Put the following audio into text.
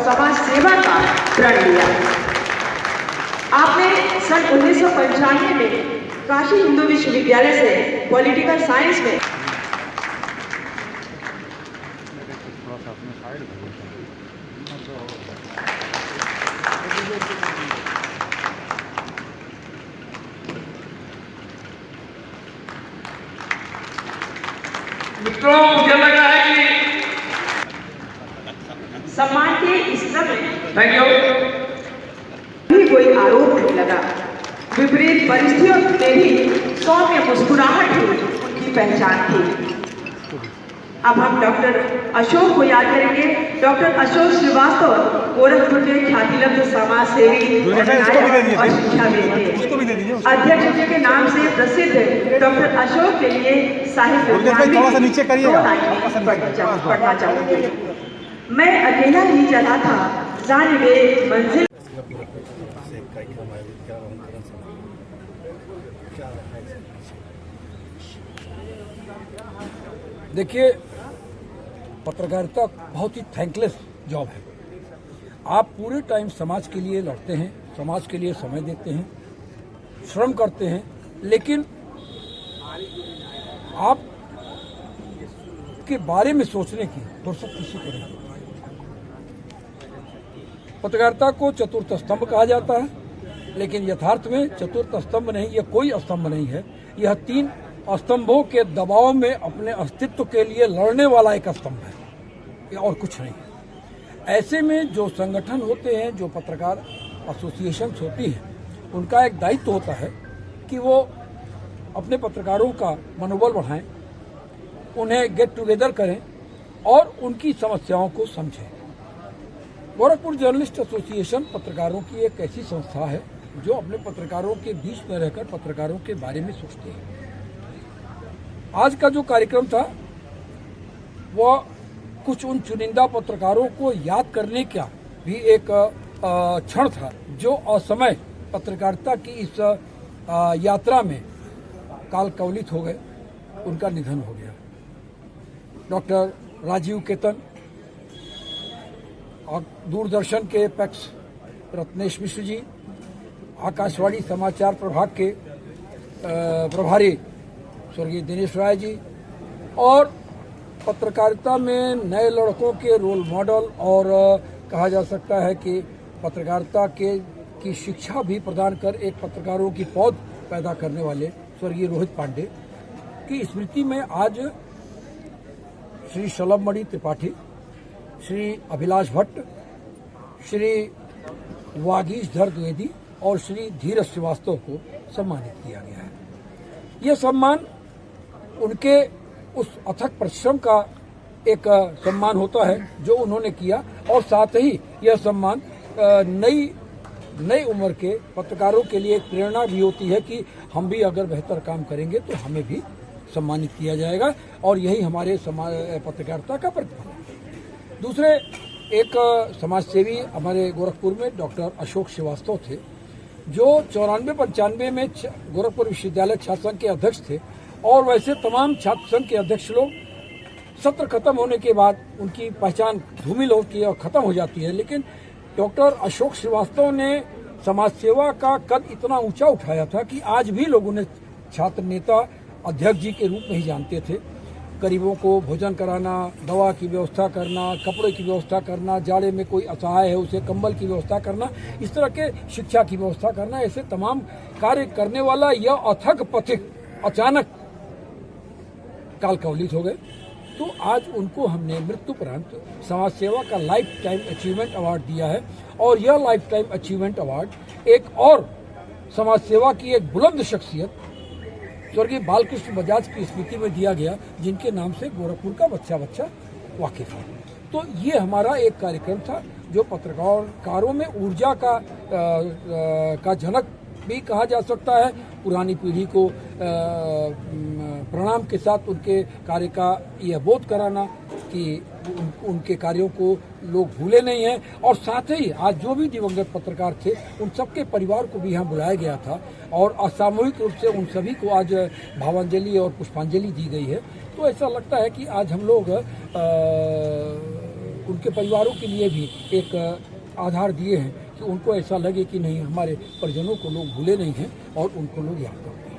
समाज सेवा का प्रण लिया। आपने सन 1995 में काशी हिंदू विश्वविद्यालय से पॉलिटिकल साइंस में मित्रों, मुझे लग रहा है कि सम्मान के इस क्रम में थैंक यू भी कोई आरोप नहीं लगा। विपरीत परिस्थितियों में भी सौम्य मुस्कुराहट ही उनकी पहचान थी। अब हम डॉक्टर अशोक को याद करेंगे। डॉक्टर अशोक श्रीवास्तव गोरखपुर के ख्यातिलब्ध समाज सेवी और शिक्षाविद अध्यक्ष जी के नाम से प्रसिद्ध डॉक्टर अशोक के लिए साहित्य पढ़ना चाहूंगी। मैं अकेला ही चला था जानिबे मंजिल। देखिए, पत्रकारिता बहुत ही थैंकलेस जॉब है। आप पूरे टाइम समाज के लिए लड़ते हैं, समाज के लिए समय देते हैं, श्रम करते हैं, लेकिन आप के बारे में सोचने की फुर्सत किसी को नहीं होती। पत्रकारिता को चतुर्थ स्तंभ कहा जाता है, लेकिन यथार्थ में चतुर्थ स्तंभ नहीं, यह कोई स्तंभ नहीं है। यह 3 स्तंभों के दबाव में अपने अस्तित्व के लिए लड़ने वाला एक स्तंभ है, ये और कुछ नहीं है। ऐसे में जो संगठन होते हैं, जो पत्रकार एसोसिएशंस होती हैं, उनका एक दायित्व होता है कि वो अपने पत्रकारों का मनोबल बढ़ाएं, उन्हें गेट टुगेदर करें और उनकी समस्याओं को समझें। गोरखपुर जर्नलिस्ट एसोसिएशन पत्रकारों की एक ऐसी संस्था है जो अपने पत्रकारों के बीच में रहकर पत्रकारों के बारे में सोचती है। आज का जो कार्यक्रम था वह कुछ उन चुनिंदा पत्रकारों को याद करने का भी एक क्षण था जो असमय पत्रकारिता की इस यात्रा में काल कवलित हो गए, उनका निधन हो गया। डॉक्टर राजीव केतन और दूरदर्शन के पैक्स रत्नेश मिश्र जी, आकाशवाणी समाचार प्रभाग के प्रभारी स्वर्गीय दिनेश राय जी, और पत्रकारिता में नए लड़कों के रोल मॉडल और कहा जा सकता है कि पत्रकारिता की शिक्षा भी प्रदान कर एक पत्रकारों की पौध पैदा करने वाले स्वर्गीय रोहित पांडे की स्मृति में आज श्री शलभमणि त्रिपाठी, श्री अभिलाष भट्ट, श्री वागीशधर द्विवेदी और श्री धीरज श्रीवास्तव को सम्मानित किया गया है। यह सम्मान उनके उस अथक परिश्रम का एक सम्मान होता है जो उन्होंने किया, और साथ ही यह सम्मान नई उम्र के पत्रकारों के लिए एक प्रेरणा भी होती है कि हम भी अगर बेहतर काम करेंगे तो हमें भी सम्मानित किया जाएगा, और यही हमारे पत्रकारिता का प्रतिफल है। दूसरे एक समाजसेवी हमारे गोरखपुर में डॉक्टर अशोक श्रीवास्तव थे, जो 94-95 में गोरखपुर विश्वविद्यालय छात्र संघ के अध्यक्ष थे, और वैसे तमाम छात्र संघ के अध्यक्ष लोग सत्र खत्म होने के बाद उनकी पहचान धूमिल होती है और खत्म हो जाती है, लेकिन डॉक्टर अशोक श्रीवास्तव ने समाज सेवा का कद इतना ऊंचा उठाया था कि आज भी लोग उन्हें छात्र नेता अध्यक्ष जी के रूप में ही जानते थे। गरीबों को भोजन कराना, दवा की व्यवस्था करना, कपड़े की व्यवस्था करना, जाड़े में कोई असहाय है उसे कंबल की व्यवस्था करना, इस तरह के शिक्षा की व्यवस्था करना, ऐसे तमाम कार्य करने वाला यह अथक पथिक अचानक काल कवलित हो गए। तो आज उनको हमने मृत्युपरांत समाज सेवा का लाइफ टाइम अचीवमेंट अवार्ड दिया है, और यह लाइफ टाइम अचीवमेंट अवार्ड एक और समाज सेवा की एक बुलंद शख्सियत स्वर्गीय बालकृष्ण बजाज की स्मृति में दिया गया, जिनके नाम से गोरखपुर का बच्चा वाकिफ है। तो ये हमारा एक कार्यक्रम था जो पत्रकारों में ऊर्जा का जनक भी कहा जा सकता है। पुरानी पीढ़ी को प्रणाम के साथ उनके कार्य का यह बोध कराना कि उनके कार्यों को लोग भूले नहीं हैं, और साथ ही आज जो भी दिवंगत पत्रकार थे उन सबके परिवार को भी यहाँ बुलाया गया था, और असामूहिक रूप से उन सभी को आज भावांजलि और पुष्पांजलि दी गई है। तो ऐसा लगता है कि आज हम लोग उनके परिवारों के लिए भी एक आधार दिए हैं कि उनको ऐसा लगे कि नहीं, हमारे परिजनों को लोग भूले नहीं हैं और उनको लोग याद करते हैं।